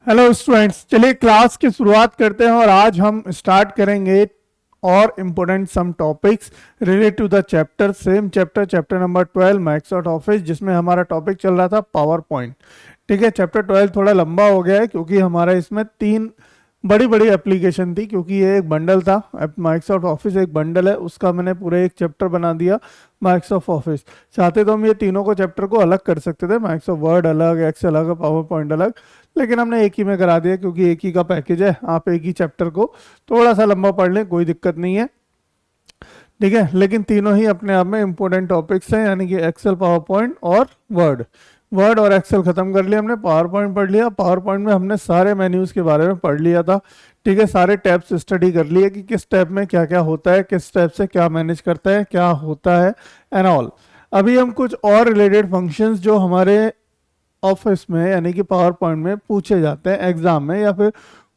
Hello students, चलिए class की शुरुआत करते हैं और आज हम स्टार्ट करेंगे और important some topics related to the chapter, same chapter number 12 Microsoft office, जिसमें हमारा टॉपिक चल रहा था पावर पॉइंट। ठीक है, चैप्टर 12 थोड़ा लंबा हो गया है क्योंकि हमारा इसमें तीन बड़ी बड़ी एप्लीकेशन थी, क्योंकि ये एक बंडल था। माइक्रोसॉफ्ट ऑफिस एक बंडल है, उसका मैंने पूरे एक चैप्टर बना दिया माइक्रोसॉफ्ट ऑफिस। चाहते तो हम ये तीनों को चैप्टर को अलग कर सकते थे, माइक्रोसॉफ्ट वर्ड अलग, एक्सेल अलग, पावर पॉइंट अलग, लेकिन हमने एक ही में करा दिया क्योंकि एक ही का पैकेज है। आप एक ही चैप्टर को थोड़ा सा लंबा पढ़ लें, कोई दिक्कत नहीं है। ठीक है, लेकिन तीनों ही अपने आप में इंपॉर्टेंट टॉपिक्स हैं, यानी कि एक्सेल, पावर पॉइंट और वर्ड। वर्ड और एक्सेल खत्म कर लिया हमने, पावर पॉइंट पढ़ लिया। पावर पॉइंट में हमने सारे मेन्यूज के बारे में पढ़ लिया था। ठीक है, सारे टैब्स स्टडी कर लिए कि किस टैब में क्या क्या होता है, किस टैब से क्या मैनेज करता है, क्या होता है एंड ऑल। अभी हम कुछ और रिलेटेड फंक्शंस जो हमारे ऑफिस में यानी कि पावर पॉइंट में पूछे जाते हैं एग्जाम में, या फिर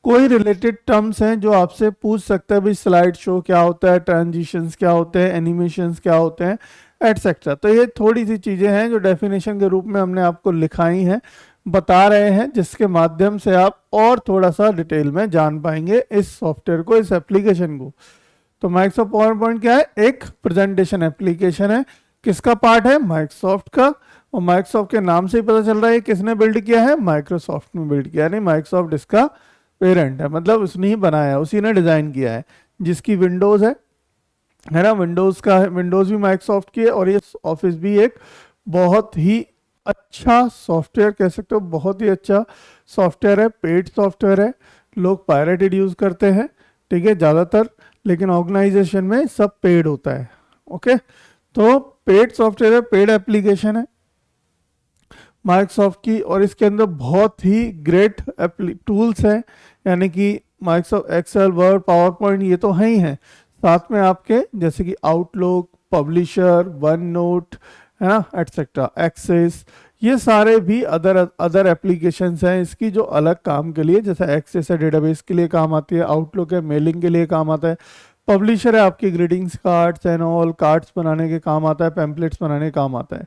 कोई रिलेटेड टर्म्स हैं जो आपसे पूछ सकता है, भाई स्लाइड शो क्या होता है, ट्रांजिशंस क्या होते हैं, एनिमेशंस क्या होते हैं, एटसेट्रा। तो ये थोड़ी सी चीज़ें हैं जो डेफिनेशन के रूप में हमने आपको लिखाई हैं, बता रहे हैं, जिसके माध्यम से आप और थोड़ा सा डिटेल में जान पाएंगे इस सॉफ्टवेयर को, इस एप्लीकेशन को। तो माइक्रोसॉफ्ट पावर पॉइंट क्या है? एक प्रेजेंटेशन एप्लीकेशन है। किसका पार्ट है? माइक्रोसॉफ्ट का। और माइक्रोसॉफ्ट के नाम से ही पता चल रहा है किसने बिल्ड किया है, माइक्रोसॉफ्ट ने बिल्ड किया, यानी माइक्रोसॉफ्ट इसका पेरेंट है, मतलब उसने ही बनाया है, उसी ने डिजाइन किया है। जिसकी विंडोज है ना, विंडोज का है, विंडोज भी माइक्रोसॉफ्ट की है। और ये ऑफिस भी एक बहुत ही अच्छा सॉफ्टवेयर कह सकते हो, बहुत ही अच्छा सॉफ्टवेयर है, पेड सॉफ्टवेयर है। लोग पायरेटेड यूज करते हैं, ठीक है, ज्यादातर, लेकिन ऑर्गेनाइजेशन में सब पेड होता है। ओके, तो पेड सॉफ्टवेयर है, पेड एप्लीकेशन है माइक्रोसॉफ्ट की, और इसके अंदर बहुत ही ग्रेट टूल्स हैं, यानी कि Microsoft Excel, Word, PowerPoint ये तो हैं ही हैं, साथ में आपके जैसे कि आउटलुक, पब्लिशर, वन नोट, है ना, एटसेट्रा, एक्सेस, ये सारे भी अदर एप्लीकेशंस हैं इसकी जो अलग काम के लिए, जैसे एक्सेस है डेटाबेस के लिए काम आती है, आउटलुक है मेलिंग के लिए काम आता है, पब्लिशर है आपकी greetings cards and all, cards बनाने के काम आता है, पैम्पलेट्स बनाने के काम आता है।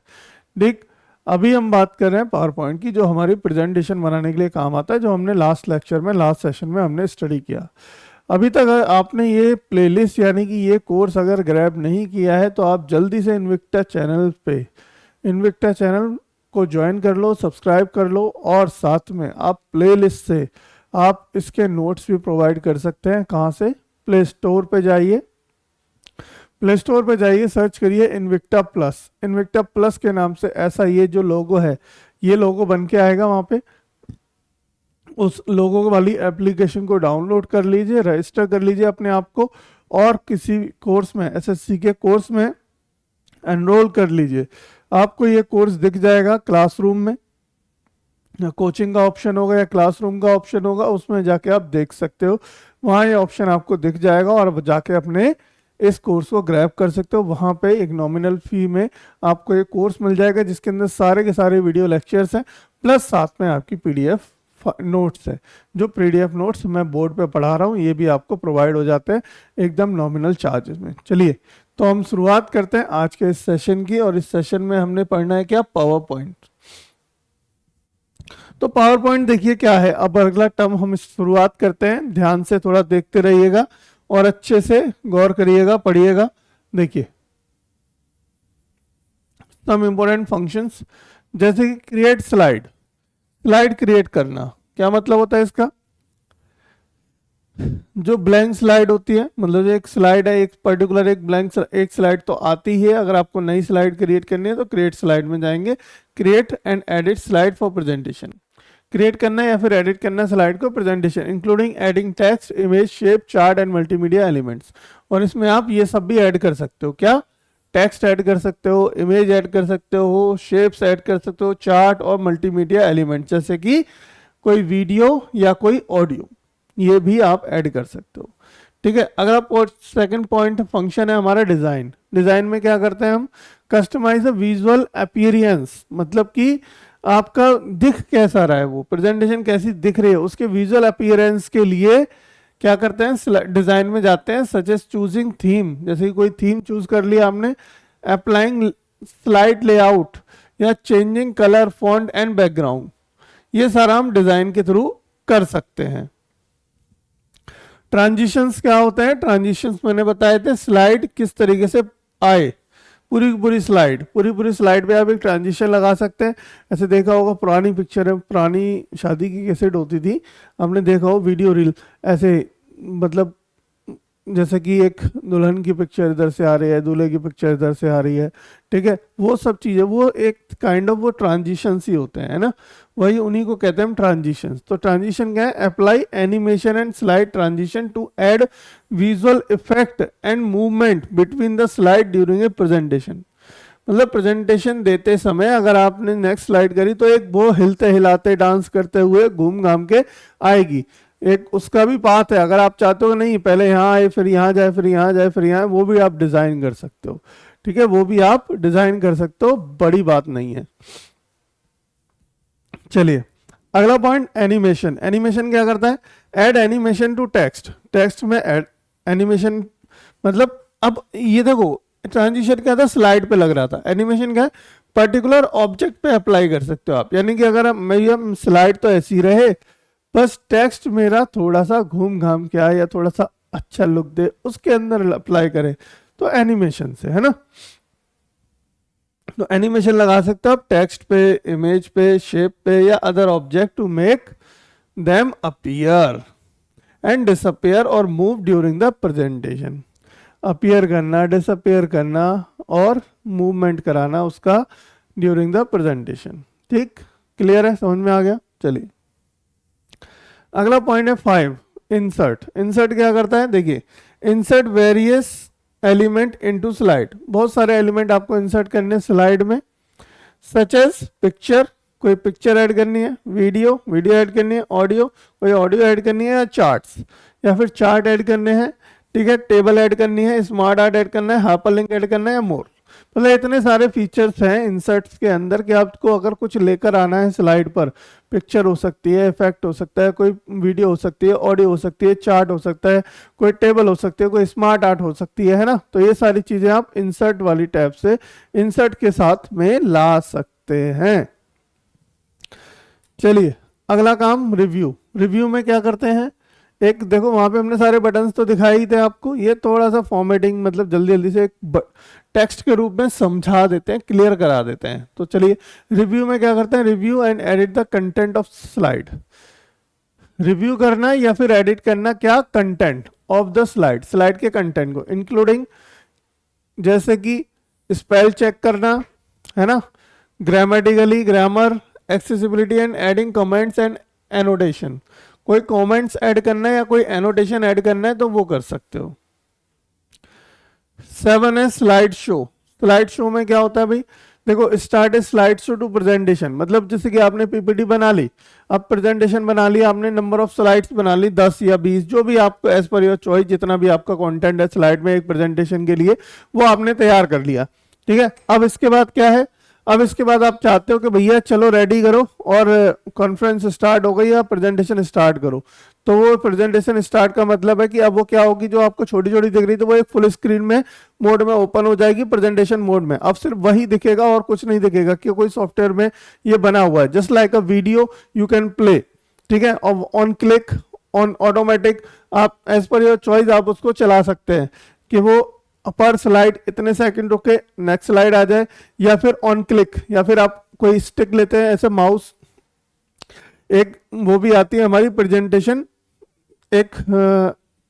ठीक, अभी हम बात कर रहे हैं पावर पॉइंट की, जो हमारी प्रेजेंटेशन बनाने के लिए काम आता है, जो हमने लास्ट लेक्चर में, लास्ट सेशन में हमने स्टडी किया। अभी तक अगर आपने ये प्लेलिस्ट यानी कि ये कोर्स अगर ग्रैब नहीं किया है तो आप जल्दी से इन्विक्टा चैनल पे, इन्विक्टा चैनल को ज्वाइन कर लो, सब्सक्राइब कर लो, और साथ में आप प्लेलिस्ट से आप इसके नोट्स भी प्रोवाइड कर सकते हैं। कहाँ से? प्ले स्टोर पे जाइए, प्ले स्टोर पे जाइए, सर्च करिए इन्विक्टा प्लस। इन्विक्टा प्लस के नाम से ऐसा ये जो लोगो है, ये लोगो बन के आएगा वहाँ पे। उस लोगो वाली एप्लीकेशन को डाउनलोड कर लीजिए, रजिस्टर कर लीजिए अपने आप को, और किसी कोर्स में, एसएससी के कोर्स में एनरोल कर लीजिए। आपको ये कोर्स दिख जाएगा क्लासरूम में, कोचिंग का ऑप्शन होगा या क्लासरूम का ऑप्शन होगा, उसमें जाके आप देख सकते हो, वहाँ ये ऑप्शन आपको दिख जाएगा, और जाके अपने इस कोर्स को ग्रैब कर सकते हो। वहाँ पे एक नॉमिनल फी में आपको ये कोर्स मिल जाएगा, जिसके अंदर सारे के सारे वीडियो लेक्चर्स हैं, प्लस साथ में आपकी पीडीएफ नोट्स है। जो पीडीएफ नोट्स मैं बोर्ड पे पढ़ा रहा हूँ ये भी आपको प्रोवाइड हो जाते हैं एकदम नॉमिनल चार्जेस में। चलिए, तो हम शुरुआत करते हैं आज के इस सेशन की, और इस सेशन में हमने पढ़ना है क्या? Power point. तो पावर पॉइंट देखिए क्या है। अब अगला टर्म हम शुरुआत करते हैं, ध्यान से थोड़ा देखते रहिएगा और अच्छे से गौर करिएगा, पढ़िएगा। देखिए, सम इंपॉर्टेंट फंक्शंस, जैसे कि क्रिएट स्लाइड। स्लाइड क्रिएट करना, क्या मतलब होता है इसका? जो ब्लैंक स्लाइड होती है, मतलब जो एक स्लाइड है, एक पर्टिकुलर एक ब्लैंक एक स्लाइड तो आती है, अगर आपको नई स्लाइड क्रिएट करनी है तो क्रिएट स्लाइड में जाएंगे, create and edit slide for presentation. Create करना है या फिर एडिट करना है स्लाइड को presentation, including adding text, image, shape, chart and multimedia elements. और इसमें आप ये सब भी ऐड कर सकते हो, क्या? टेक्स्ट ऐड कर सकते हो, इमेज ऐड कर सकते हो, शेप्स ऐड कर सकते हो, चार्ट और मल्टीमीडिया एलिमेंट, जैसे कि कोई वीडियो या कोई ऑडियो, ये भी आप ऐड कर सकते हो। ठीक है, अगर आप सेकंड पॉइंट फंक्शन है हमारा डिजाइन। डिजाइन में क्या करते हैं हम? कस्टमाइज विजुअल अपीयरेंस, मतलब कि आपका दिख कैसा रहा है, वो प्रेजेंटेशन कैसी दिख रही है, उसके विजुअल अपीयरेंस के लिए क्या करते हैं? डिजाइन में जाते हैं, सच एज चूजिंग थीम, जैसे कि कोई थीम चूज कर लिया हमने, अप्लाइंग स्लाइड लेआउट, या changing colour, font and background, ये सारा हम डिजाइन के थ्रू कर सकते हैं। ट्रांजिशंस क्या होते हैं? ट्रांजिशंस मैंने बताए थे, स्लाइड किस तरीके से आए, पूरी पूरी स्लाइड पे आप एक ट्रांजिशन लगा सकते हैं। ऐसे देखा होगा, पुरानी पिक्चर है, पुरानी शादी की कैसेट होती थी, हमने देखा हो वीडियो रील, ऐसे मतलब जैसे कि एक दुल्हन की पिक्चर इधर से आ रही है, दूल्हे की पिक्चर इधर से आ रही है, ठीक है, वो सब चीज़ें, वो एक काइंड ऑफ वो ट्रांजिशंस ही होते हैं, है ना, वही उन्हीं को कहते हैं हम ट्रांजिशंस। तो ट्रांजिशन क्या है? Apply animation and slide transition to add visual effect and movement between the slide during a presentation. मतलब प्रेजेंटेशन देते समय अगर आपने नेक्स्ट स्लाइड करी तो एक वो हिलते हिलाते डांस करते हुए घूम घाम के आएगी, एक उसका भी पाथ है। अगर आप चाहते हो नहीं पहले यहाँ आए फिर यहाँ जाए फिर यहाँ जाए फिर यहाँ, वो भी आप डिजाइन कर सकते हो, ठीक है, वो भी आप डिजाइन कर सकते हो, बड़ी बात नहीं है। चलिए अगला पॉइंट, एनिमेशन। एनिमेशन क्या करता है? Add animation to text. Text में ऐड एनिमेशन, मतलब अब ये देखो ट्रांजिशन क्या था, स्लाइड पे लग रहा था, एनिमेशन क्या है, पर्टिकुलर ऑब्जेक्ट पे अप्लाई कर सकते हो आप। यानी कि अगर मेरी स्लाइड तो ऐसी रहे, बस टेक्स्ट मेरा थोड़ा सा घूम घाम के आए या थोड़ा सा अच्छा लुक दे, उसके अंदर अप्लाई करे, तो एनिमेशन से, है ना। तो एनिमेशन लगा सकते हो आप टेक्स्ट पे, इमेज पे, शेप पे या other object to make them appear and disappear और move during the presentation. Appear करना, डिसअपीयर करना और मूवमेंट कराना उसका ड्यूरिंग द प्रेजेंटेशन। ठीक, क्लियर है, समझ में आ गया। चलिए अगला पॉइंट है 5, इंसर्ट। इंसर्ट क्या करता है? देखिए, insert various element into slide. बहुत सारे एलिमेंट आपको इंसर्ट करने स्लाइड में, सच एज पिक्चर, कोई पिक्चर ऐड करनी है, वीडियो ऐड करनी है, कोई ऑडियो ऐड करनी है, या चार्ट्स, या फिर चार्ट ऐड करने हैं, ठीक है, टेबल ऐड करनी है, स्मार्ट आर्ट ऐड करना है, हाइपरलिंक ऐड करना है, या मोर। मतलब इतने सारे फीचर्स हैं इंसर्ट्स के अंदर कि आपको अगर कुछ लेकर आना है स्लाइड पर, पिक्चर हो सकती है, इफेक्ट हो सकता है, कोई वीडियो हो सकती है, ऑडियो हो सकती है, चार्ट हो सकता है, कोई टेबल हो सकती है, कोई स्मार्ट आर्ट हो सकती है ना। तो ये सारी चीजें आप इंसर्ट वाली टैब से इंसर्ट के साथ में ला सकते हैं। चलिए अगला काम, रिव्यू। रिव्यू में क्या करते हैं? एक देखो वहां पे हमने सारे बटन्स तो दिखाए ही थे आपको, ये थोड़ा सा फॉर्मेटिंग, मतलब जल्दी जल्दी से एक टेक्स्ट के रूप में समझा देते हैं, क्लियर करा देते हैं। तो चलिए रिव्यू में क्या करते हैं? Review and edit the content of slide. Review करना या फिर एडिट करना क्या? Content of the slide, slide के कंटेंट को, इंक्लूडिंग जैसे कि स्पेल चेक करना, है ना, grammatically, grammar, accessibility and adding comments and annotation. कोई कमेंट्स ऐड करना है या कोई एनोटेशन ऐड करना है तो वो कर सकते हो। 7 है स्लाइड शो। स्लाइड शो में क्या होता है भाई? देखो, start a slide show to presentation, मतलब जैसे कि आपने पीपीटी बना ली, अब प्रेजेंटेशन बना ली आपने, नंबर ऑफ स्लाइड्स बना ली 10 या 20, जो भी आपको एज पर योर चॉइस, जितना भी आपका कंटेंट है स्लाइड में एक प्रेजेंटेशन के लिए, वो आपने तैयार कर लिया, ठीक है। अब इसके बाद क्या है? अब इसके बाद आप चाहते हो कि भैया चलो रेडी करो और कॉन्फ्रेंस स्टार्ट हो गई या प्रेजेंटेशन स्टार्ट करो। तो वो प्रेजेंटेशन स्टार्ट का मतलब है कि अब वो क्या होगी, जो आपको छोटी छोटी दिख रही थी वो एक फुल स्क्रीन में मोड में ओपन हो जाएगी, प्रेजेंटेशन मोड में। अब सिर्फ वही दिखेगा और कुछ नहीं दिखेगा, कि कोई सॉफ्टवेयर में ये बना हुआ है, just like a video you can play, ठीक है, और ऑन क्लिक, ऑन ऑटोमेटिक, आप एज पर योर चॉइस आप उसको चला सकते हैं कि वो पर स्लाइड इतने सेकंड रुके नेक्स्ट स्लाइड आ जाए, या फिर ऑन क्लिक, या फिर आप कोई स्टिक लेते हैं ऐसे माउस, एक वो भी आती है हमारी प्रेजेंटेशन, एक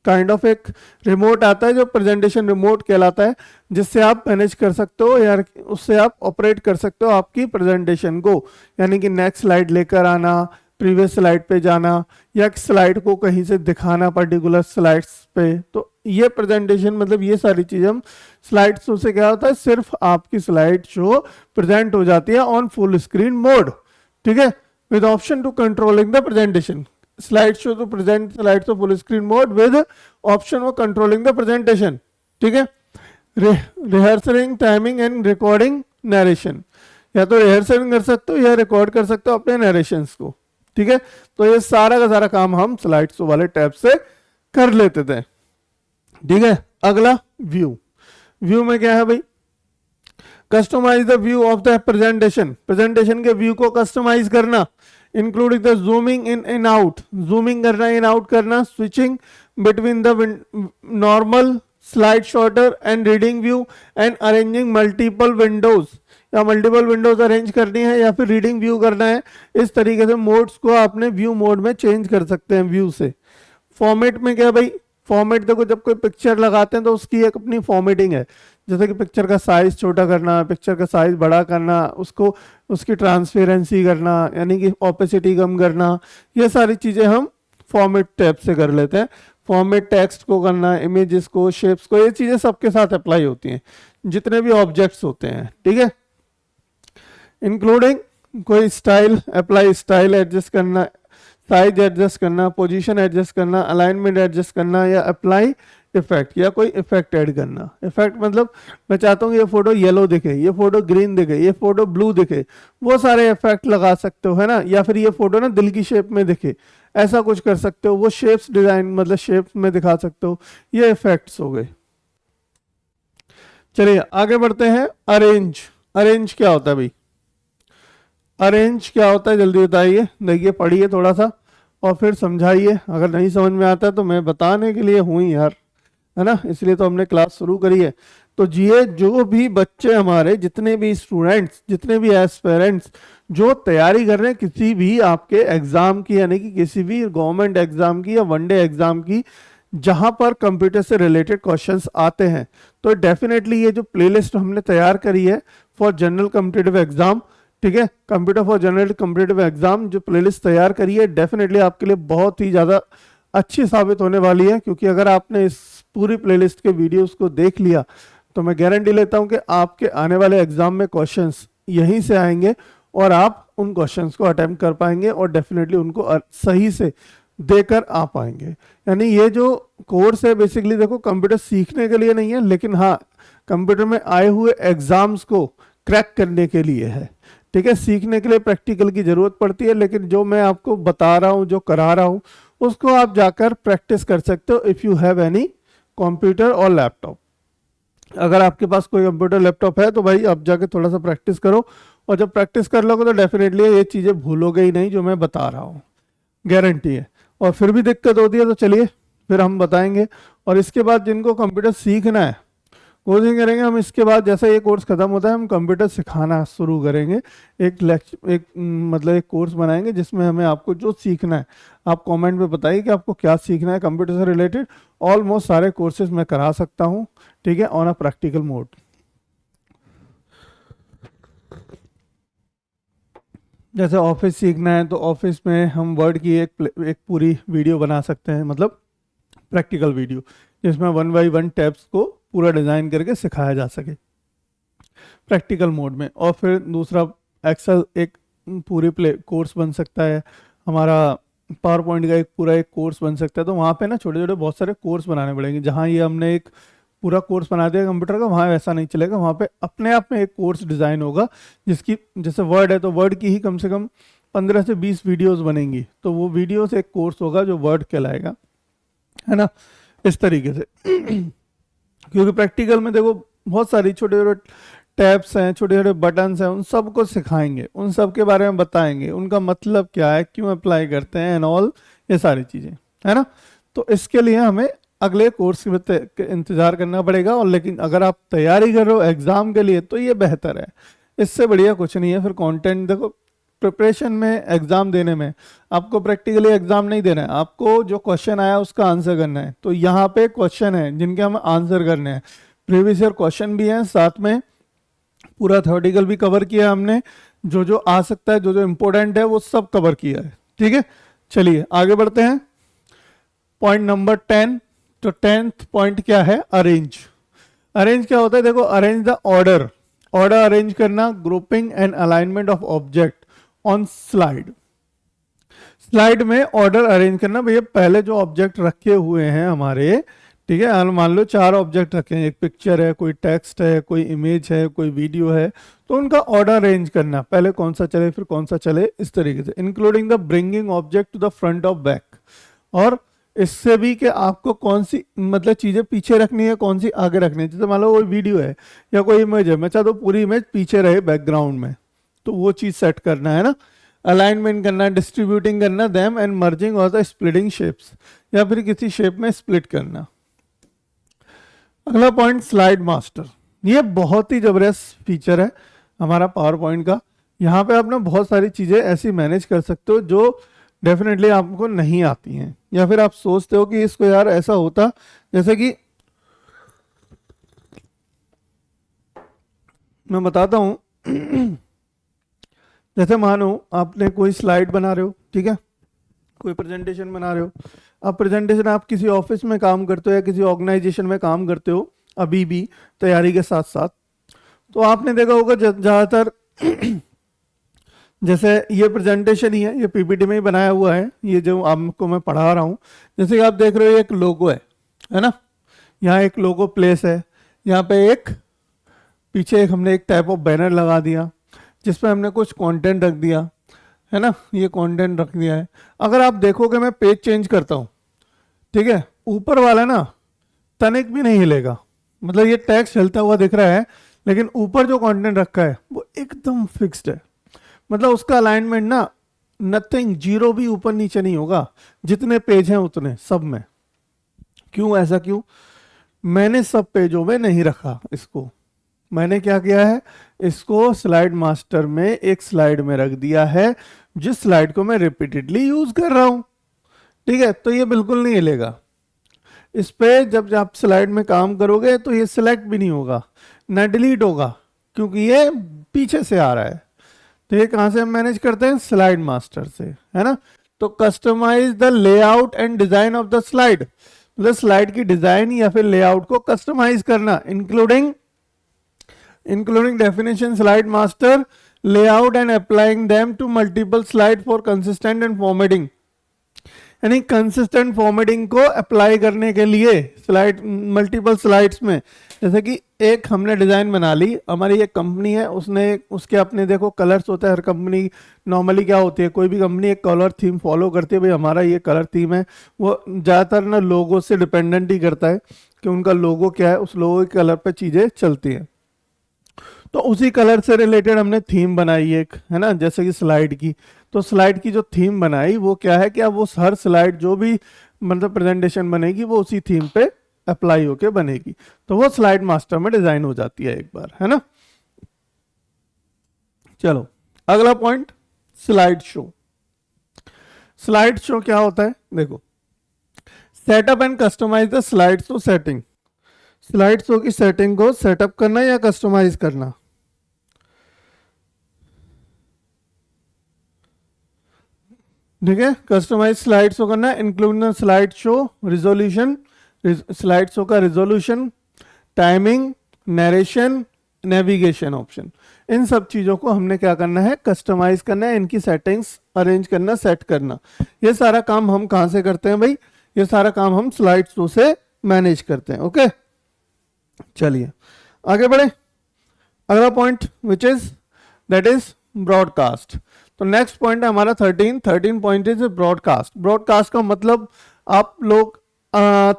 काइंड ऑफ एक रिमोट आता है जो प्रेजेंटेशन रिमोट कहलाता है, जिससे आप मैनेज कर सकते हो या उससे आप ऑपरेट कर सकते हो आपकी प्रेजेंटेशन को, यानी कि नेक्स्ट स्लाइड लेकर आना, प्रीवियस स्लाइड पे जाना, या स्लाइड को कहीं से दिखाना पर्टिकुलर स्लाइड्स पे। तो ये प्रेजेंटेशन, मतलब ये सारी चीजें हम स्लाइड शो से क्या होता है, सिर्फ आपकी स्लाइड शो प्रेजेंट हो जाती है ऑन फुल स्क्रीन मोड, ठीक है, with option to controlling the presentation. Slide show to present slide show full screen mode with option वो कंट्रोलिंग द प्रेजेंटेशन, ठीक है। Rehearsing, timing and recording narration, या तो रिहर्सलिंग कर सकते हो या रिकॉर्ड कर सकते हो अपने नरेशंस को, ठीक है। तो ये सारा का सारा काम हम स्लाइड शो वाले टैब से कर लेते थे, ठीक है। अगला व्यू। व्यू में क्या है भाई? Customize the view of the presentation. Presentation के व्यू को कस्टमाइज करना, including the zooming in out, zooming करना, इन आउट करना, switching between the normal, slide sorter and reading view and arranging multiple windows, या मल्टीपल विंडोज अरेंज करनी है या फिर रीडिंग व्यू करना है, इस तरीके से मोड्स को आपने व्यू मोड में चेंज कर सकते हैं व्यू से। फॉर्मेट में क्या भाई, फॉर्मेट देखो जब कोई पिक्चर लगाते हैं तो उसकी एक अपनी फॉर्मेटिंग है, जैसे कि पिक्चर का साइज छोटा करना, पिक्चर का साइज बड़ा करना, उसको उसकी ट्रांसपेरेंसी करना, यानी कि ओपेसिटी कम करना, ये सारी चीजें हम फॉर्मेट टैब से कर लेते हैं। फॉर्मेट टेक्स्ट को करना, इमेजेस को, शेप्स को, ये चीजें सबके साथ अप्लाई होती हैं जितने भी ऑब्जेक्ट्स होते हैं, ठीक है। इंक्लूडिंग कोई स्टाइल, अप्लाई स्टाइल एडजस्ट करना, साइज एडजस्ट करना, पोजीशन एडजस्ट करना, अलाइनमेंट एडजस्ट करना, या अप्लाई इफेक्ट, या कोई इफेक्ट ऐड करना। इफेक्ट मतलब मैं चाहता हूँ ये फोटो येलो दिखे, ये फोटो ग्रीन दिखे, ये फोटो ब्लू दिखे, वो सारे इफेक्ट लगा सकते हो, है ना। या फिर ये फोटो ना दिल की शेप में दिखे, ऐसा कुछ कर सकते हो, वो शेप्स डिजाइन मतलब शेप्स में दिखा सकते हो, ये इफेक्ट्स हो गए। चलिए आगे बढ़ते हैं। अरेंज, अरेंज क्या होता है भाई, अरेंज क्या होता है जल्दी बताइए, देखिए पढ़िए थोड़ा सा और फिर समझाइए, अगर नहीं समझ में आता है तो मैं बताने के लिए हूँ यार, है ना, इसलिए तो हमने क्लास शुरू करी है। तो जिए जो भी बच्चे हमारे, जितने भी स्टूडेंट्स, जितने भी एस्पिरेंट्स जो तैयारी कर रहे हैं किसी भी आपके एग्जाम की, यानी कि किसी भी गवर्नमेंट एग्जाम की या वनडे एग्जाम की, जहां पर कंप्यूटर से रिलेटेड क्वेश्चंस आते हैं, तो डेफिनेटली ये जो प्लेलिस्ट हमने तैयार करी है फॉर जनरल कॉम्पिटिटिव एग्जाम, ठीक है, computer for general competitive exam, जो प्लेलिस्ट तैयार करी है डेफिनेटली आपके लिए बहुत ही ज़्यादा अच्छी साबित होने वाली है। क्योंकि अगर आपने इस पूरी प्लेलिस्ट के वीडियोस को देख लिया तो मैं गारंटी लेता हूं कि आपके आने वाले एग्जाम में क्वेश्चंस यहीं से आएंगे और आप उन क्वेश्चंस को अटेम्प्ट कर पाएंगे और डेफिनेटली उनको सही से देकर आ पाएंगे। यानी ये जो कोर्स है बेसिकली देखो कंप्यूटर सीखने के लिए नहीं है, लेकिन हाँ कंप्यूटर में आए हुए एग्जाम्स को क्रैक करने के लिए है, ठीक है। सीखने के लिए प्रैक्टिकल की जरूरत पड़ती है, लेकिन जो मैं आपको बता रहा हूँ, जो करा रहा हूँ, उसको आप जाकर प्रैक्टिस कर सकते हो if you have any computer और लैपटॉप। अगर आपके पास कोई कंप्यूटर लैपटॉप है तो भाई आप जाके थोड़ा सा प्रैक्टिस करो, और जब प्रैक्टिस कर लोगे तो डेफिनेटली ये चीज़ें भूलोगे ही नहीं जो मैं बता रहा हूँ, गारंटी है। और फिर भी दिक्कत होती है तो चलिए फिर हम बताएंगे। और इसके बाद जिनको कंप्यूटर सीखना है कोचिंग करेंगे हम, इसके बाद जैसे ये कोर्स खत्म होता है हम कंप्यूटर सिखाना शुरू करेंगे। एक कोर्स बनाएंगे जिसमें हमें आपको जो सीखना है, आप कमेंट में बताइए कि आपको क्या सीखना है कंप्यूटर से रिलेटेड। ऑलमोस्ट सारे कोर्सेज मैं करा सकता हूँ, ठीक है, ऑन अ प्रैक्टिकल मोड। जैसे ऑफिस सीखना है तो ऑफिस में हम वर्ड की एक पूरी वीडियो बना सकते हैं, मतलब प्रैक्टिकल वीडियो, जिसमें 1 बाय 1 टैब्स को पूरा डिज़ाइन करके सिखाया जा सके प्रैक्टिकल मोड में। और फिर दूसरा एक्सेल एक पूरी कोर्स बन सकता है हमारा, पावर पॉइंट का एक कोर्स बन सकता है। तो वहाँ पे ना छोटे छोटे बहुत सारे कोर्स बनाने पड़ेंगे। जहाँ ये हमने एक पूरा कोर्स बना दिया कंप्यूटर का, वहाँ वैसा नहीं चलेगा, वहाँ पे अपने आप में एक कोर्स डिज़ाइन होगा जिसकी, जैसे वर्ड है तो वर्ड की ही कम से कम 15 से 20 वीडियोस बनेंगी, तो वो वीडियोस एक कोर्स होगा जो वर्ड कहलाएगा, है ना, इस तरीके से। क्योंकि प्रैक्टिकल में देखो बहुत सारी छोटे छोटे टैब्स हैं, छोटे छोटे बटन्स हैं, उन सब को सिखाएंगे, उन सब के बारे में बताएंगे, उनका मतलब क्या है, क्यों अप्लाई करते हैं एंड ऑल, ये सारी चीज़ें, है ना। तो इसके लिए हमें अगले कोर्स के इंतज़ार करना पड़ेगा। और लेकिन अगर आप तैयारी कर रहे हो एग्ज़ाम के लिए तो ये बेहतर है, इससे बढ़िया कुछ नहीं है। फिर कंटेंट देखो, प्रिपरेशन में, एग्ज़ाम देने में आपको प्रैक्टिकली एग्ज़ाम नहीं देना है, आपको जो क्वेश्चन आया उसका आंसर करना है। तो यहाँ पे क्वेश्चन है जिनके हमें आंसर करने हैं, प्रीवियस ईयर क्वेश्चन भी हैं, साथ में पूरा थ्योरेटिकल भी कवर किया हमने, जो जो आ सकता है, जो जो इम्पोर्टेंट है वो सब कवर किया है, ठीक है। चलिए आगे बढ़ते हैं। Point number 10। तो 10th पॉइंट क्या है, अरेंज। अरेंज क्या होता है, देखो arrange the order, order arrange करना, grouping and alignment of object on slide. Slide में ऑर्डर अरेंज करना, भैया पहले जो ऑब्जेक्ट रखे हुए हैं हमारे, ठीक है, मान लो 4 ऑब्जेक्ट रखे हैं, एक पिक्चर है, कोई टेक्स्ट है, कोई इमेज है, कोई वीडियो है, तो उनका ऑर्डर अरेंज करना, पहले कौन सा चले फिर कौन सा चले, इस तरीके से। Including the bringing object to the front of back, और इससे भी कि आपको कौन सी मतलब चीज़ें पीछे रखनी है, कौन सी आगे रखनी है। जैसे मान लो कोई वीडियो है या कोई इमेज है, मैं चाहता हूँ पूरी इमेज पीछे रहे बैकग्राउंड में, तो वो चीज़ सेट करना है ना। अलाइनमेंट करना, डिस्ट्रीब्यूटिंग करना देम एंड मर्जिंग और द स्प्लिटिंग शेप्स, या फिर किसी शेप में स्प्लिट करना। अगला पॉइंट स्लाइड मास्टर। ये बहुत ही जबरदस्त फीचर है हमारा पावर पॉइंट का। यहाँ पे आप ना बहुत सारी चीज़ें ऐसी मैनेज कर सकते हो जो डेफिनेटली आपको नहीं आती हैं, या फिर आप सोचते हो कि इसको यार ऐसा होता, जैसे कि मैं बताता हूँ जैसे मानो आपने कोई स्लाइड बना रहे हो, ठीक है, कोई प्रेजेंटेशन बना रहे हो। अब प्रेजेंटेशन आप किसी ऑफिस में काम करते हो या किसी ऑर्गेनाइजेशन में काम करते हो अभी भी तैयारी के साथ साथ, तो आपने देखा होगा ज़्यादातर जैसे ये प्रेजेंटेशन ही है, ये पीपीटी में ही बनाया हुआ है, ये जो आपको मैं पढ़ा रहा हूँ। जैसे कि आप देख रहे हो एक लोगो है ना, यहाँ एक लोगो प्लेस है, यहाँ पे एक पीछे एक हमने एक टाइप ऑफ बैनर लगा दिया जिसपे हमने कुछ कंटेंट रख दिया है ना, ये कंटेंट रख दिया है। अगर आप देखोगे मैं पेज चेंज करता हूँ, ठीक है, ऊपर वाला ना तनिक भी नहीं हिलेगा, मतलब ये टेक्स्ट हिलता हुआ दिख रहा है, लेकिन ऊपर जो कंटेंट रखा है वो एकदम फिक्स्ड है। मतलब उसका अलाइनमेंट ना नथिंग, जीरो भी ऊपर नीचे नहीं होगा, जितने पेज हैं उतने सब में। क्यों ऐसा क्यों? मैंने सब पेजों में नहीं रखा इसको, मैंने क्या किया है, इसको स्लाइड मास्टर में एक स्लाइड में रख दिया है, जिस स्लाइड को मैं रिपीटेडली यूज कर रहा हूं, ठीक है। तो ये बिल्कुल नहीं हिलेगा। इस पे जब आप स्लाइड में काम करोगे तो ये सिलेक्ट भी नहीं होगा, ना डिलीट होगा, क्योंकि ये पीछे से आ रहा है। तो ये कहां से हम मैनेज करते हैं? स्लाइड मास्टर से, है ना। तो customize the layout and design of the slide, मतलब स्लाइड की डिजाइन या फिर लेआउट को कस्टमाइज करना, including definition, slide master, layout and applying them to multiple slide for consistent and formatting। यानी कंसिस्टेंट फॉर्मेटिंग को अप्लाई करने के लिए स्लाइड मल्टीपल स्लाइड्स में, जैसे कि एक हमने डिजाइन बना ली, हमारी एक कंपनी है, उसने उसके अपने देखो कलर्स होते हैं, हर कंपनी नॉर्मली क्या होती है, कोई भी कंपनी एक कलर थीम फॉलो करती है, भाई हमारा ये कलर थीम है। वो ज़्यादातर ना लोगो से डिपेंडेंट ही करता है कि उनका लोगो क्या है, उस लोगो के कलर पर चीज़ें चलती हैं। तो उसी कलर से रिलेटेड हमने थीम बनाई एक, है ना, जैसे कि स्लाइड की। तो स्लाइड की जो थीम बनाई वो क्या है कि अब वो हर स्लाइड जो भी मतलब प्रेजेंटेशन बनेगी वो उसी थीम पे अप्लाई होके बनेगी, तो वो स्लाइड मास्टर में डिजाइन हो जाती है एक बार, है ना। चलो अगला point, slide show. Slide show क्या होता है? देखो, setup and customize the slide show setting. Slide show की सेटिंग को सेटअप करना या कस्टमाइज करना। ठीक है, कस्टमाइज स्लाइड शो करना, including slide show resolution, slide show का resolution, timing, narration, navigation option, इन सब चीजों को हमने क्या करना है? कस्टमाइज करना है, इनकी सेटिंग्स अरेंज करना, सेट करना। ये सारा काम हम कहां से करते हैं भाई? ये सारा काम हम स्लाइड शो से मैनेज करते हैं। ओके, चलिए आगे बढ़े। अगला point which is that is broadcast. तो नेक्स्ट पॉइंट है हमारा 13 पॉइंट इज ब्रॉडकास्ट। ब्रॉडकास्ट का मतलब आप लोग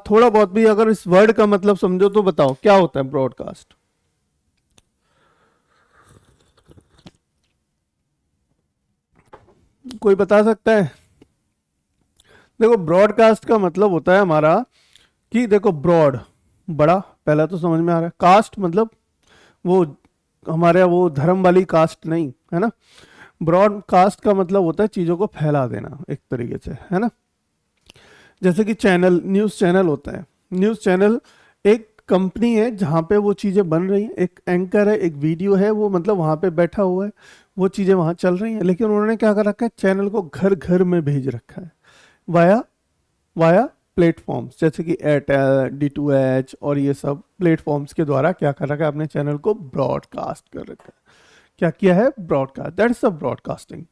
थोड़ा बहुत भी अगर इस वर्ड का मतलब समझो तो बताओ क्या होता है ब्रॉडकास्ट। कोई बता सकता है? देखो, ब्रॉडकास्ट का मतलब होता है हमारा कि देखो, ब्रॉड बड़ा, पहला तो समझ में आ रहा है। कास्ट मतलब वो हमारे वो धर्म वाली कास्ट नहीं, है ना। ब्रॉडकास्ट का मतलब होता है चीज़ों को फैला देना एक तरीके से, है ना। जैसे कि चैनल, न्यूज़ चैनल होता है। न्यूज़ चैनल एक कंपनी है जहाँ पे वो चीज़ें बन रही हैं, एक एंकर है, एक वीडियो है, वो मतलब वहाँ पे बैठा हुआ है, वो चीज़ें वहाँ चल रही हैं, लेकिन उन्होंने क्या कर रखा है? चैनल को घर घर में भेज रखा है वाया प्लेटफॉर्म्स, जैसे कि एयरटेल, D2H और ये सब प्लेटफॉर्म्स के द्वारा क्या कर रखा है? अपने चैनल को ब्रॉडकास्ट कर रखा है। क्या किया है? Broadcast, that is the broadcasting.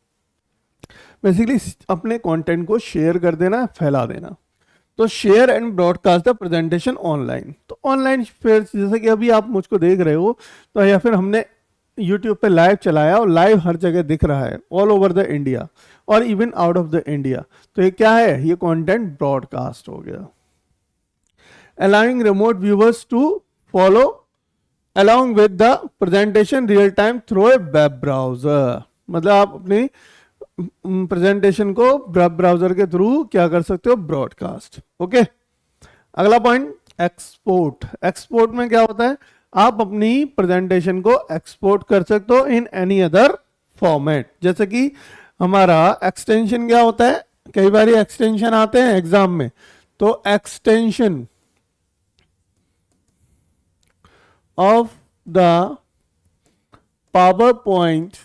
Basically अपने कंटेंट को शेयर कर देना, फैला देना। तो share and broadcast the presentation online. तो ऑनलाइन फिर जैसे कि अभी आप मुझको देख रहे हो, तो या फिर हमने यूट्यूब पे लाइव चलाया और लाइव हर जगह दिख रहा है, ऑल ओवर द इंडिया और even out of the India. तो ये क्या है? ये कंटेंट ब्रॉडकास्ट हो गया। Allowing remote viewers to follow along with the presentation real time through a web browser। मतलब आप अपनी प्रेजेंटेशन को वेब ब्राउजर के थ्रू क्या कर सकते हो, ब्रॉडकास्ट। ओके, अगला पॉइंट एक्सपोर्ट। एक्सपोर्ट में क्या होता है, आप अपनी प्रेजेंटेशन को एक्सपोर्ट कर सकते हो इन एनी अदर फॉर्मेट। जैसे कि हमारा एक्सटेंशन क्या होता है, कई बार एक्सटेंशन आते हैं एग्जाम में, तो extension of the power point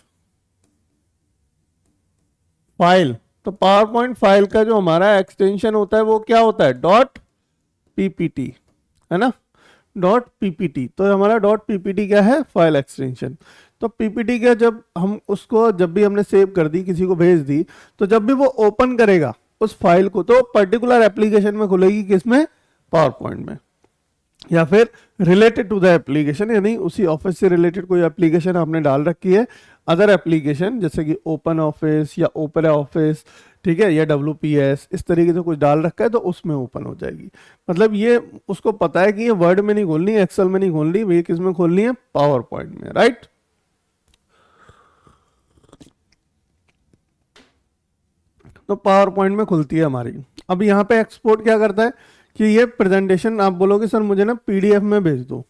file, तो पावर पॉइंट फाइल का जो हमारा एक्सटेंशन होता है वो क्या होता है, डॉट पीपीटी, है ना, डॉट पीपीटी। तो हमारा डॉट पीपीटी क्या है, फाइल एक्सटेंशन। तो पीपीटी का जब हम उसको, जब भी हमने सेव कर दी, किसी को भेज दी, तो जब भी वो ओपन करेगा उस फाइल को, तो पर्टिकुलर एप्लीकेशन में खुलेगी, किसमें, पावर पॉइंट में, या फिर रिलेटेड टू द एप्लीकेशन, यानी उसी ऑफिस से रिलेटेड कोई एप्लीकेशन आपने डाल रखी है, अदर एप्लीकेशन जैसे कि ओपन ऑफिस या ओपेरा ऑफिस, ठीक है, या WPS, इस तरीके से कुछ डाल रखा है तो उसमें ओपन हो जाएगी। मतलब ये उसको पता है कि ये वर्ड में नहीं खोलनी, एक्सेल में नहीं खोलनी, ये किस में खोलनी है, पावर पॉइंट में, राइट। तो पावर पॉइंट में खुलती है हमारी। अब यहाँ पे एक्सपोर्ट क्या करता है कि ये प्रेजेंटेशन, आप बोलोगे सर मुझे ना PDF में भेज दो,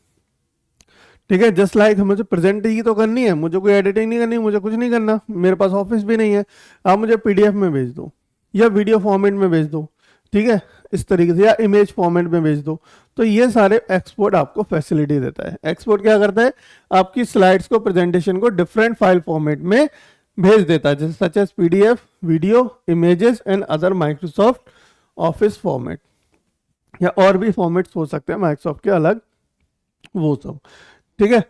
ठीक है, जस्ट लाइक मुझे प्रेजेंट ही तो करनी है, मुझे कोई एडिटिंग नहीं करनी, मुझे कुछ नहीं करना, मेरे पास ऑफिस भी नहीं है, आप मुझे PDF में भेज दो या वीडियो फॉर्मेट में भेज दो, ठीक है, इस तरीके से, या इमेज फॉर्मेट में भेज दो। तो ये सारे एक्सपोर्ट आपको फैसिलिटी देता है। एक्सपोर्ट क्या करता है, आपकी स्लाइड्स को, प्रेजेंटेशन को डिफरेंट फाइल फॉर्मेट में भेज देता है, जैसे such as PDF, video, images and other Microsoft Office format, या और भी फॉर्मेट्स हो सकते हैं माइक्रोसॉफ्ट के अलग, वो सब, ठीक है।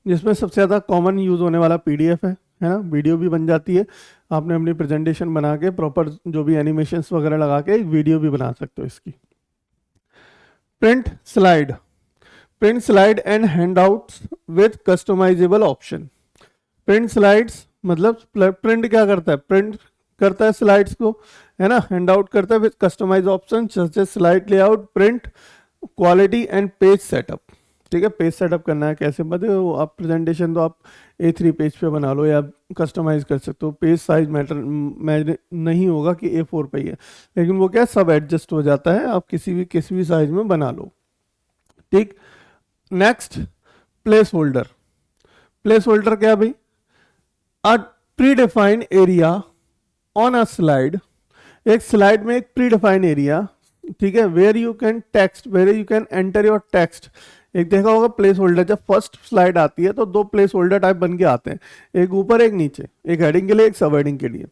जिसमें सबसे ज़्यादा कॉमन यूज़ होने वाला PDF है ना, वीडियो भी बन जाती है, आपने अपनी प्रेजेंटेशन बना के प्रॉपर जो भी एनिमेशंस वगैरह लगा के एक वीडियो भी बना सकते हो इसकी। Print slide, print slide and handouts with customizable option. Print slides मतलब प्रिंट क्या करता है, प्रिंट करता है स्लाइड्स को, है ना, हैंडआउट करता है विद कस्टमाइज ऑप्शन जैसे slide layout, print quality and page setup, ठीक है। पेज सेटअप करना है कैसे, मतलब आप प्रेजेंटेशन तो आप A3 पेज पे बना लो या कस्टमाइज कर सकते हो, पेज साइज मैटर नहीं होगा कि A4 पे ही है, लेकिन वो क्या सब एडजस्ट हो जाता है, आप किसी भी साइज में बना लो, ठीक। Next place holder. Place holder क्या भाई, a predefined area on a slide, एक स्लाइड में एक प्रीडिफाइंड एरिया, ठीक है, where you can text, where you can enter your text. एक देखा होगा प्लेस होल्डर, जब फर्स्ट स्लाइड आती है तो दो प्लेस होल्डर टाइप बन के आते हैं, एक ऊपर एक नीचे, एक हेडिंग के लिए एक सब हेडिंग के लिए,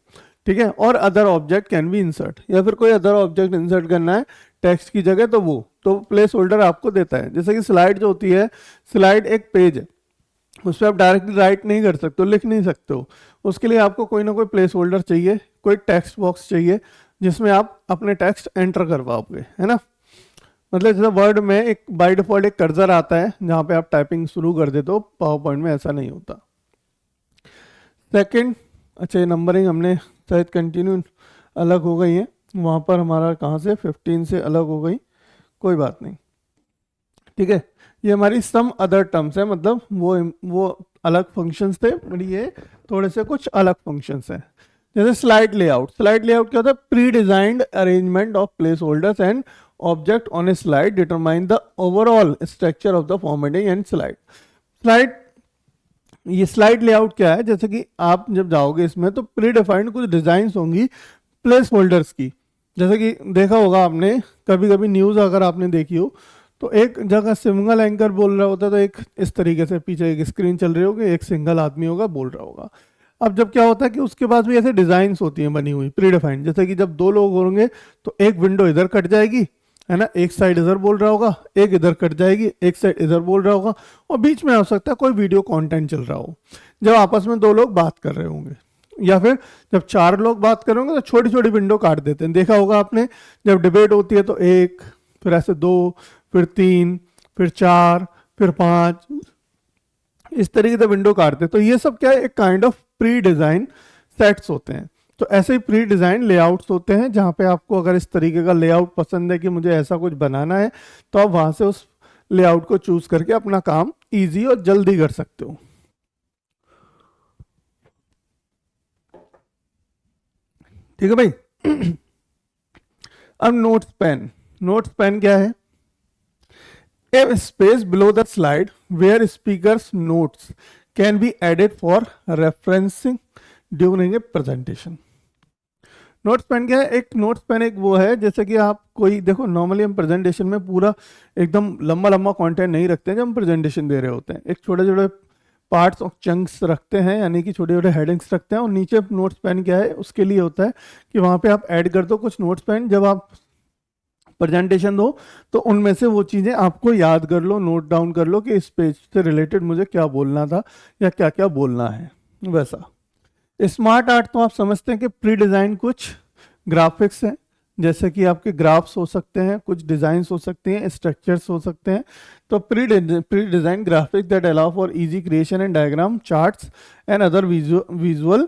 ठीक है। और other object can be insert, या फिर कोई अदर ऑब्जेक्ट इंसर्ट करना है टेक्स्ट की जगह तो वो तो प्लेस होल्डर आपको देता है। जैसे कि स्लाइड जो होती है, स्लाइड एक पेज है, उस पर आप डायरेक्टली राइट नहीं कर सकते हो, लिख नहीं सकते हो, उसके लिए आपको कोई ना कोई प्लेस होल्डर चाहिए, कोई टेक्स्ट बॉक्स चाहिए जिसमें आप अपने टेक्स्ट एंटर कर पाओगे, है ना। मतलब जैसे वर्ड में एक बाय डिफॉल्ट एक कर्सर आता है जहाँ पे आप टाइपिंग शुरू कर देते हो, पावर पॉइंट में ऐसा नहीं होता। सेकंड, अच्छा ये नंबरिंग हमने शायद कंटिन्यू अलग हो गई है, वहाँ पर हमारा कहाँ से 15 से अलग हो गई, कोई बात नहीं, ठीक है। ये हमारी सम अदर टर्म्स है, मतलब वो अलग फंक्शंस थे, और ये थोड़े से कुछ अलग फंक्शंस हैं। जैसे स्लाइड लेआउट, स्लाइड लेआउट क्या होता है, pre designed arrangement of place holders and object on A slide determine the overall structure of the formatting and slide. ये स्लाइड लेआउट क्या है, जैसे कि आप जब जाओगे इसमें तो प्री डिफाइंड कुछ डिजाइंस होंगी प्लेस होल्डर्स की। जैसे कि देखा होगा आपने, कभी कभी न्यूज़ अगर आपने देखी हो तो एक जगह सिंगल एंकर बोल रहा होता है, तो एक इस तरीके से पीछे एक स्क्रीन चल रही होगी, एक सिंगल आदमी होगा बोल रहा होगा। अब जब क्या होता है कि उसके पास भी ऐसे डिजाइन्स होती हैं बनी हुई प्री डिफाइंड, जैसे कि जब दो लोग होंगे तो एक विंडो इधर कट जाएगी, है ना, एक साइड इधर बोल रहा होगा, एक इधर कट जाएगी, एक साइड इधर बोल रहा होगा, और बीच में हो सकता है कोई वीडियो कंटेंट चल रहा हो जब आपस में दो लोग बात कर रहे होंगे, या फिर जब चार लोग बात करेंगे तो छोटी छोटी विंडो काट देते हैं। देखा होगा आपने, जब डिबेट होती है तो एक, फिर ऐसे दो, फिर तीन, फिर चार, फिर पांच, इस तरीके से विंडो काटते हैं। तो ये सब क्या है, एक kind of pre design sets होते हैं। तो ऐसे ही प्री डिजाइन लेआउट्स होते हैं जहाँ पे आपको अगर इस तरीके का लेआउट पसंद है कि मुझे ऐसा कुछ बनाना है, तो आप वहां से उस लेआउट को चूज करके अपना काम इजी और जल्दी कर सकते हो। ठीक है भाई। अब नोट्स पेन क्या है? A space below the slide where speaker's notes can be added for referencing during a presentation. Notes pane क्या है? एक नोट्स पेन एक वो है, जैसे कि आप कोई देखो, नॉर्मली हम प्रेजेंटेशन में पूरा एकदम लंबा लंबा कंटेंट नहीं रखते हैं जब हम प्रेजेंटेशन दे रहे होते हैं, एक छोटे छोटे पार्ट्स और चंक्स रखते हैं, यानी कि छोटे छोटे हेडिंग्स रखते हैं। और नीचे नोट्स पेन क्या है? उसके लिए होता है कि वहाँ पे आप ऐड कर दो कुछ नोट्स पेन, जब आप प्रेजेंटेशन दो तो उनमें से वो चीज़ें आपको याद कर लो, नोट डाउन कर लो कि इस पेज से रिलेटेड मुझे क्या बोलना था या क्या क्या बोलना है। वैसा स्मार्ट आर्ट तो आप समझते हैं कि प्री डिज़ाइन कुछ ग्राफिक्स हैं, जैसे कि आपके ग्राफ्स हो सकते हैं, कुछ डिज़ाइंस हो सकते हैं, स्ट्रक्चर्स हो सकते हैं। तो pre design graphics that allow for easy creation and diagram, charts and other visual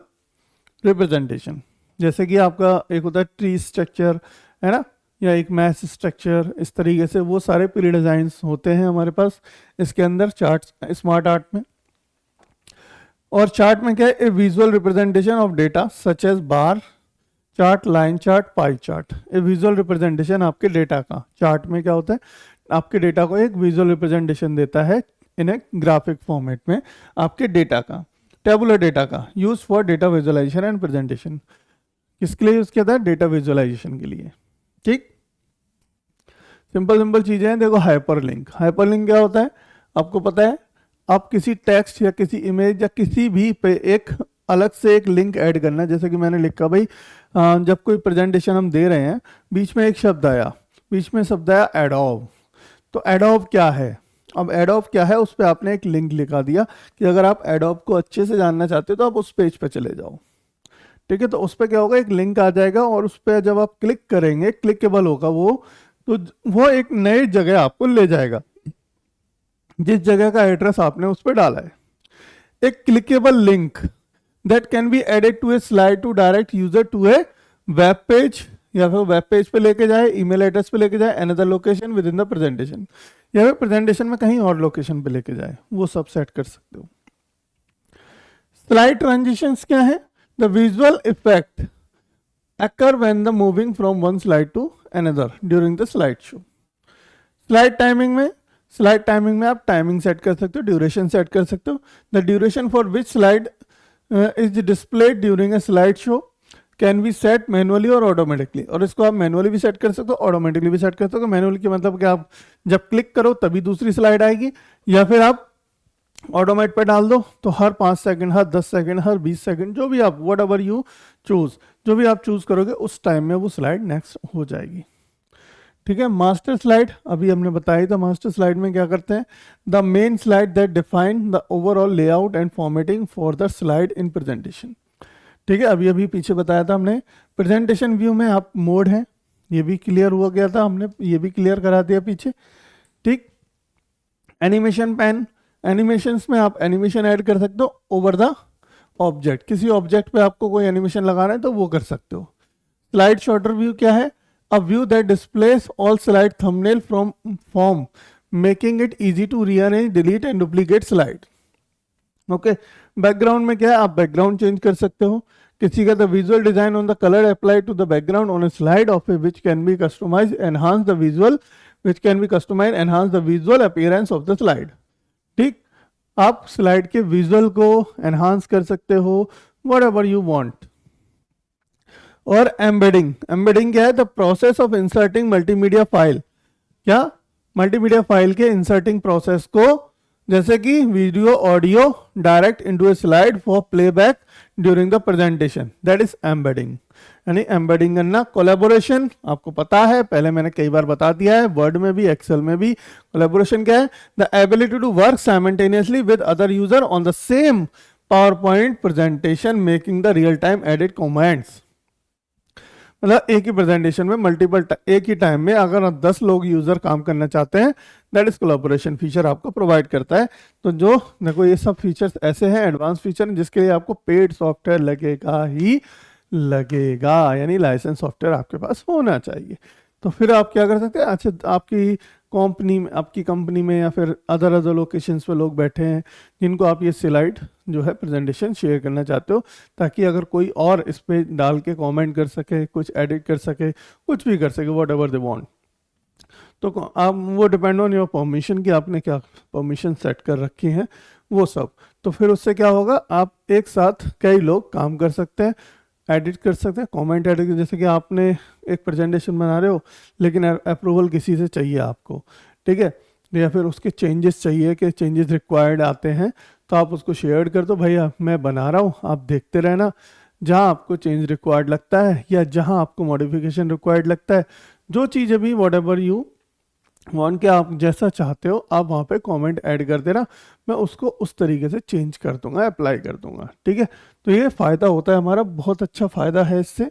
representation. जैसे कि आपका एक होता है ट्री स्ट्रक्चर, है ना, या एक मैथ स्ट्रक्चर, इस तरीके से वो सारे प्री डिज़ाइंस होते हैं हमारे पास इसके अंदर चार्ट्स स्मार्ट आर्ट में। और चार्ट में क्या है? A visual representation of data such as bar chart, line chart, pie chart. A visual representation आपके डेटा का, चार्ट में क्या होता है? आपके डेटा को एक विजुअल रिप्रेजेंटेशन देता है इन ए ग्राफिक फॉर्मेट में आपके डेटा का, टेबुलर डेटा का, use for data visualization and presentation. किसके लिए यूज किया था? डेटा विजुअलाइजेशन के लिए। ठीक, सिंपल चीजें हैं। देखो हाइपरलिंक क्या होता है आपको पता है? आप किसी टेक्स्ट या किसी इमेज या किसी भी पे एक अलग से एक लिंक ऐड करना, जैसे कि मैंने लिखा भाई जब कोई प्रेजेंटेशन हम दे रहे हैं, बीच में एक शब्द आया, एडोब। तो एडोब क्या है? अब एडोब क्या है, उस पर आपने एक लिंक लिखा दिया कि अगर आप एडोब को अच्छे से जानना चाहते हो तो आप उस पेज पे चले जाओ। ठीक है, तो उस पर क्या होगा? एक लिंक आ जाएगा और उस पर जब आप क्लिक करेंगे, क्लिकेबल होगा वो, तो वो एक नई जगह आपको ले जाएगा, जिस जगह का एड्रेस आपने उस पर डाला है। एक clickable link that can be added to a slide to direct user to a web page, या फिर वेब पेज पे लेके जाए, ईमेल एड्रेस पे लेके जाए, another location with in the presentation, या फिर प्रेजेंटेशन में कहीं और लोकेशन पे लेके जाए, वो सब सेट कर सकते हो। स्लाइड ट्रांजिशंस क्या है? The visual effect occur when the moving from one slide to another during the slide show. Slide timing में आप टाइमिंग सेट कर सकते हो, ड्यूरेशन सेट कर सकते हो। The duration for which slide is displayed during a slide show can be set manually और automatically. और इसको आप मैनुअली भी सेट कर सकते हो, ऑटोमेटिकली भी सेट कर सकते हो। मैनुअली के मतलब कि आप जब क्लिक करो तभी दूसरी स्लाइड आएगी, या फिर आप ऑटोमेट पे डाल दो तो हर 5 सेकंड, हर 10 सेकंड, हर 20 सेकंड, जो भी आप वट एवर यू चूज, जो भी आप चूज करोगे उस टाइम में वो स्लाइड नेक्स्ट हो जाएगी। ठीक है, मास्टर स्लाइड अभी हमने बताया था। मास्टर स्लाइड में क्या करते हैं? The main slide that define the overall layout and formatting for the slide in presentation. ठीक है, अभी पीछे बताया था हमने। प्रेजेंटेशन व्यू में आप मोड है, ये भी क्लियर हुआ गया था, हमने ये भी क्लियर करा दिया पीछे। ठीक, एनिमेशन पैन, एनिमेशंस में आप एनिमेशन ऐड कर सकते हो ओवर द ऑब्जेक्ट, किसी ऑब्जेक्ट पे आपको कोई एनिमेशन लगाना है तो वो कर सकते हो। स्लाइड शॉर्टर व्यू क्या है? A view that displays all slide thumbnail from form making it easy to rearrange, delete and duplicate slide. Okay, background में क्या है? आप बैकग्राउंड चेंज कर सकते हो। किसी का the visual design on the colour applied to the background on a slide of a which can be customize enhance the visual, which can be customize enhance the visual appearance of the slide. ठीक, आप slide के visual को enhance कर सकते हो what ever you want. और embedding क्या है? The process of inserting multimedia file. क्या? मल्टीमीडिया फाइल के इंसर्टिंग प्रोसेस को, जैसे कि video, audio direct into A slide for playback during the presentation, that is embedding. यानी एम्बेडिंग करना। कोलैबोरेशन आपको पता है, पहले मैंने कई बार बता दिया है, वर्ड में भी एक्सेल में भी। कोलैबोरेशन क्या है? The ability to work simultaneously with other user on the same PowerPoint presentation making the real time edit comments. मतलब एक ही प्रेजेंटेशन में मल्टीपल एक ही टाइम में अगर 10 लोग यूजर काम करना चाहते हैं, दैट इज कोलैबोरेशन फीचर आपको प्रोवाइड करता है। तो जो देखो ये सब फीचर्स ऐसे हैं, एडवांस फीचर, जिसके लिए आपको पेड सॉफ्टवेयर लगेगा ही लगेगा, यानी लाइसेंस सॉफ्टवेयर आपके पास होना चाहिए। तो फिर आप क्या कर सकते हैं? अच्छा, आपकी कंपनी में, आपकी कंपनी में या फिर अदर लोकेशंस पे लोग बैठे हैं जिनको आप ये स्लाइड जो है प्रेजेंटेशन शेयर करना चाहते हो, ताकि अगर कोई और इस पे डाल के कमेंट कर सके, कुछ एडिट कर सके, कुछ भी कर सके, वॉट एवर दे वांट। तो आप, वो डिपेंड ऑन योर परमिशन कि आपने क्या परमिशन सेट कर रखी हैं वो सब। तो फिर उससे क्या होगा, आप एक साथ कई लोग काम कर सकते हैं, एडिट कर सकते हैं, कमेंट एडिट। जैसे कि आपने एक प्रेजेंटेशन बना रहे हो लेकिन अप्रूवल किसी से चाहिए आपको, ठीक है, या फिर उसके चेंजेस चाहिए कि चेंजेस रिक्वायर्ड आते हैं, तो आप उसको शेयर कर दो, भैया मैं बना रहा हूँ, आप देखते रहना, जहाँ आपको चेंज रिक्वायर्ड लगता है या जहाँ आपको मॉडिफिकेशन रिक्वायर्ड लगता है, जो चीज़ अभी वॉट एवर यू वांट के आप जैसा चाहते हो, आप वहाँ पे कमेंट ऐड कर देना, मैं उसको उस तरीके से चेंज कर दूंगा, अप्लाई कर दूंगा, ठीक है। तो ये फ़ायदा होता है हमारा, बहुत अच्छा फ़ायदा है इससे,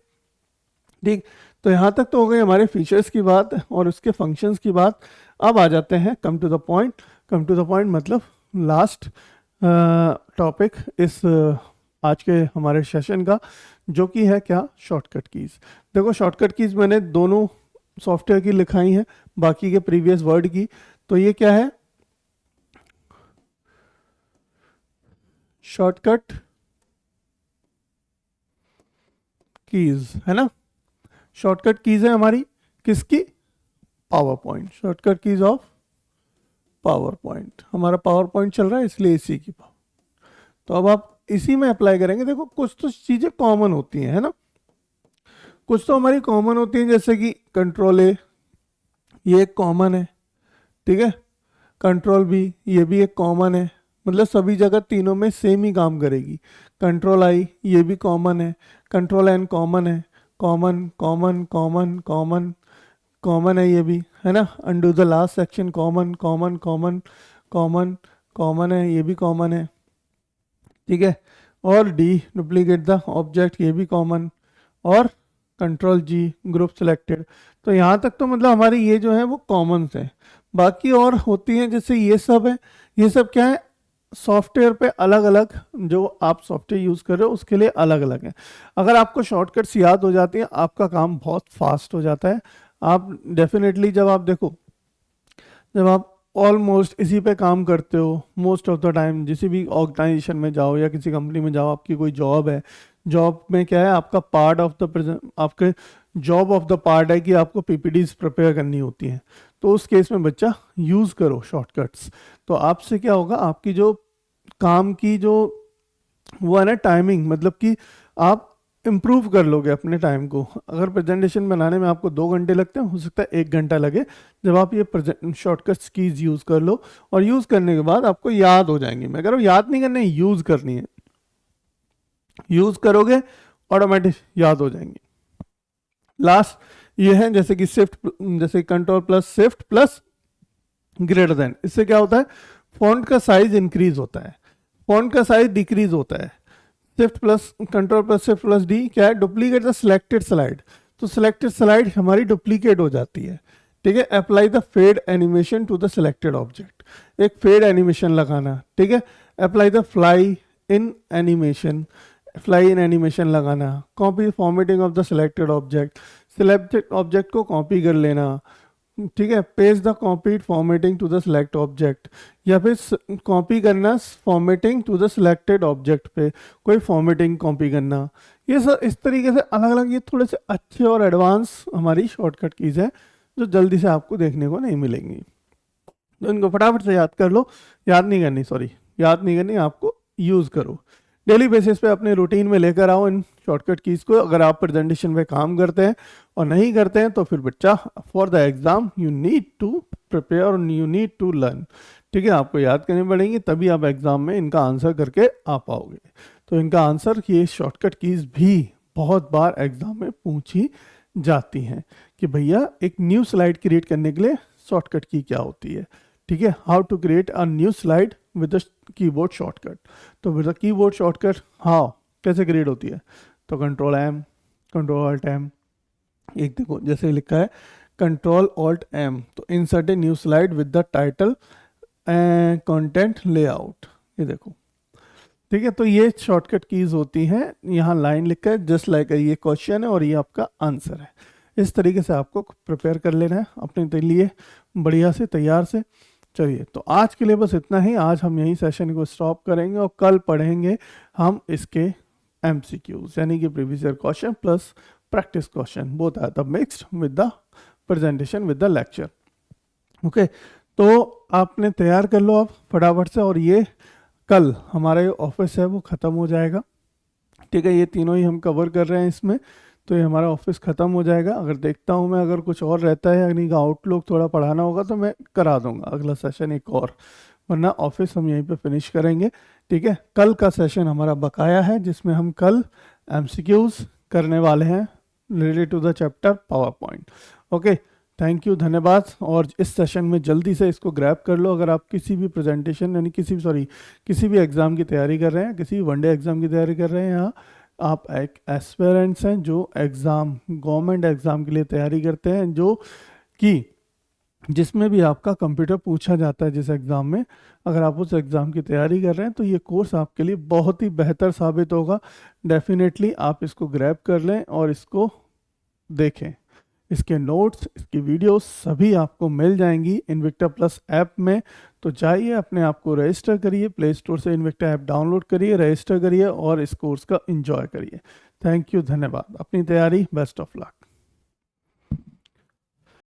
ठीक। तो यहाँ तक तो हो गई हमारे फीचर्स की बात और उसके फंक्शंस की बात। अब आ जाते हैं come to the point. Come to the point मतलब लास्ट टॉपिक इस आज के हमारे सेशन का, जो कि है क्या, शॉर्टकट कीज़। देखो शॉर्टकट कीज़ मैंने दोनों सॉफ्टवेयर की लिखाई है, बाकी के प्रीवियस वर्ड की। तो ये क्या है, शॉर्टकट कीज है ना, शॉर्टकट कीज है हमारी किसकी, power point, shortcut keys of power point. हमारा पावर पॉइंट चल रहा है इसलिए इसी की पावर, तो अब आप इसी में अप्लाई करेंगे। देखो कुछ तो चीजें कॉमन होती हैं, है ना, कुछ तो हमारी कॉमन होती हैं, जैसे कि कंट्रोल ए, ये एक कॉमन है, ठीक है, कंट्रोल बी, ये भी एक कॉमन है, मतलब सभी जगह तीनों में सेम ही काम करेगी। कंट्रोल आई, ये भी कॉमन है, कंट्रोल एन कॉमन है, common common common common common है, ये भी है ना, undo the last section common common common common common है, ये भी कॉमन है, ठीक है। और डी, डुप्लीकेट द ऑब्जेक्ट, ये भी कॉमन। और कंट्रोल जी, ग्रुप सिलेक्टेड। तो यहाँ तक तो मतलब हमारी ये जो है वो कॉमन है। बाकी और होती हैं, जैसे ये सब है, ये सब क्या है, सॉफ्टवेयर पे अलग अलग, जो आप सॉफ्टवेयर यूज़ कर रहे हो उसके लिए अलग अलग है। अगर आपको शॉर्टकट्स याद हो जाती हैं, आपका काम बहुत फास्ट हो जाता है। आप डेफिनेटली जब आप देखो, जब आप ऑलमोस्ट इसी पे काम करते हो मोस्ट ऑफ द टाइम, किसी भी ऑर्गेनाइजेशन में जाओ या किसी कंपनी में जाओ, आपकी कोई जॉब है, जॉब में क्या है, आपका पार्ट ऑफ द आपके जॉब ऑफ द पार्ट है कि आपको पीपीटीज प्रिपेयर करनी होती हैं। तो उस केस में बच्चा यूज़ करो शॉर्टकट्स। तो आपसे क्या होगा, आपकी जो काम की जो वो है ना टाइमिंग, मतलब कि आप इम्प्रूव कर लोगे अपने टाइम को। अगर प्रेजेंटेशन बनाने में आपको 2 घंटे लगते हैं, हो सकता है 1 घंटा लगे, जब आप ये शॉर्टकट्स कीज यूज़ कर लो, और यूज़ करने के बाद आपको याद हो जाएंगी। मैं कह रहा हूँ याद नहीं करनी है, यूज़ करनी है, यूज़ करोगे ऑटोमेटिक याद हो जाएंगी। लास्ट ये है, जैसे कि शिफ्ट, जैसे control plus shift plus greater than, इससे क्या होता है, फॉन्ट का साइज इंक्रीज होता है, फॉन्ट का साइज डिक्रीज होता है। Shift plus control plus shift plus D क्या है, डुप्लीकेट द सिलेक्टेड स्लाइड। तो सिलेक्टेड स्लाइड हमारी डुप्लीकेट हो जाती है, ठीक है। Apply the fade animation to the selected object, एक फेड एनिमेशन लगाना, ठीक है। Apply the fly in animation, fly in animation लगाना। Copy formatting of the selected object, selected object को कॉपी कर लेना, ठीक है। Paste the copied formatting to the select object, या फिर कॉपी करना formatting to the selected object पे कोई फॉर्मेटिंग कॉपी करना। ये सब इस तरीके से अलग अलग, ये थोड़े से अच्छे और एडवांस हमारी शॉर्टकट कीज है, जो जल्दी से आपको देखने को नहीं मिलेंगी। तो इनको फटाफट से याद कर लो, याद नहीं करनी, सॉरी याद नहीं करनी, आपको यूज़ करो डेली बेसिस पे, अपने रूटीन में लेकर आओ इन शॉर्टकट कीज़ को। अगर आप प्रेजेंटेशन पे काम करते हैं और नहीं करते हैं, तो फिर बच्चा for the exam you need to prepare और यू नीड टू लर्न, ठीक है। आपको याद करनी पड़ेंगी, तभी आप एग्ज़ाम में इनका आंसर करके आ पाओगे। तो इनका आंसर, ये शॉर्टकट कीज़ भी बहुत बार एग्ज़ाम में पूछी जाती हैं कि भैया एक न्यू स्लाइड क्रिएट करने के लिए शॉर्टकट की क्या होती है, ठीक है। How to create a new slide with the keyboard shortcut. तो with the keyboard shortcut how, कैसे क्रिएट होती है, तो control M, control alt M, एक देखो जैसे लिखा है कंट्रोल ऑल्ट एम, तो insert a new slide with the title and content layout, ये देखो, ठीक है। तो ये शॉर्टकट कीज होती हैं। यहाँ लाइन लिखा है जस्ट लाइक, ये क्वेश्चन है और ये आपका आंसर है। इस तरीके से आपको प्रिपेयर कर लेना है अपने लिए बढ़िया से, तैयार से। चलिए, तो आज के लिए बस इतना ही। आज हम यही सेशन को स्टॉप करेंगे और कल पढ़ेंगे हम इसके MCQs, यानी कि previous year question plus practice question, both are the mixed with the presentation with the lecture. Okay, तो आपने तैयार कर लो अब फटाफट से, और ये कल हमारा जो ऑफिस है वो ख़त्म हो जाएगा। ठीक है, ये तीनों ही हम कवर कर रहे हैं इसमें, तो ये हमारा ऑफिस ख़त्म हो जाएगा। अगर देखता हूँ मैं, अगर कुछ और रहता है यानी कि आउटलुक थोड़ा पढ़ाना होगा तो मैं करा दूंगा अगला सेशन एक और, वरना ऑफिस हम यहीं पे फिनिश करेंगे। ठीक है, कल का सेशन हमारा बकाया है जिसमें हम कल MCQs करने वाले हैं related to the chapter PowerPoint. Okay, thank you, धन्यवाद। और इस सेशन में जल्दी से इसको ग्रैब कर लो। अगर आप किसी भी प्रेजेंटेशन यानी किसी भी एग्ज़ाम की तैयारी कर रहे हैं, किसी भी वनडे एग्ज़ाम की तैयारी कर रहे हैं, या आप एक एस्पिरेंट्स हैं जो एग्ज़ाम गवर्नमेंट एग्ज़ाम के लिए तैयारी करते हैं, जो कि जिसमें भी आपका कंप्यूटर पूछा जाता है जिस एग्ज़ाम में, अगर आप उस एग्ज़ाम की तैयारी कर रहे हैं तो ये कोर्स आपके लिए बहुत ही बेहतर साबित होगा। डेफिनेटली आप इसको ग्रैब कर लें और इसको देखें। इसके नोट्स, इसकी वीडियोस सभी आपको मिल जाएंगी इन्विक्टा प्लस ऐप में। तो जाइए, अपने आप को रजिस्टर करिए, प्ले स्टोर से इन्विक्टा ऐप डाउनलोड करिए, रजिस्टर करिए और इस कोर्स का एंजॉय करिए। थैंक यू, धन्यवाद। अपनी तैयारी, बेस्ट ऑफ लक।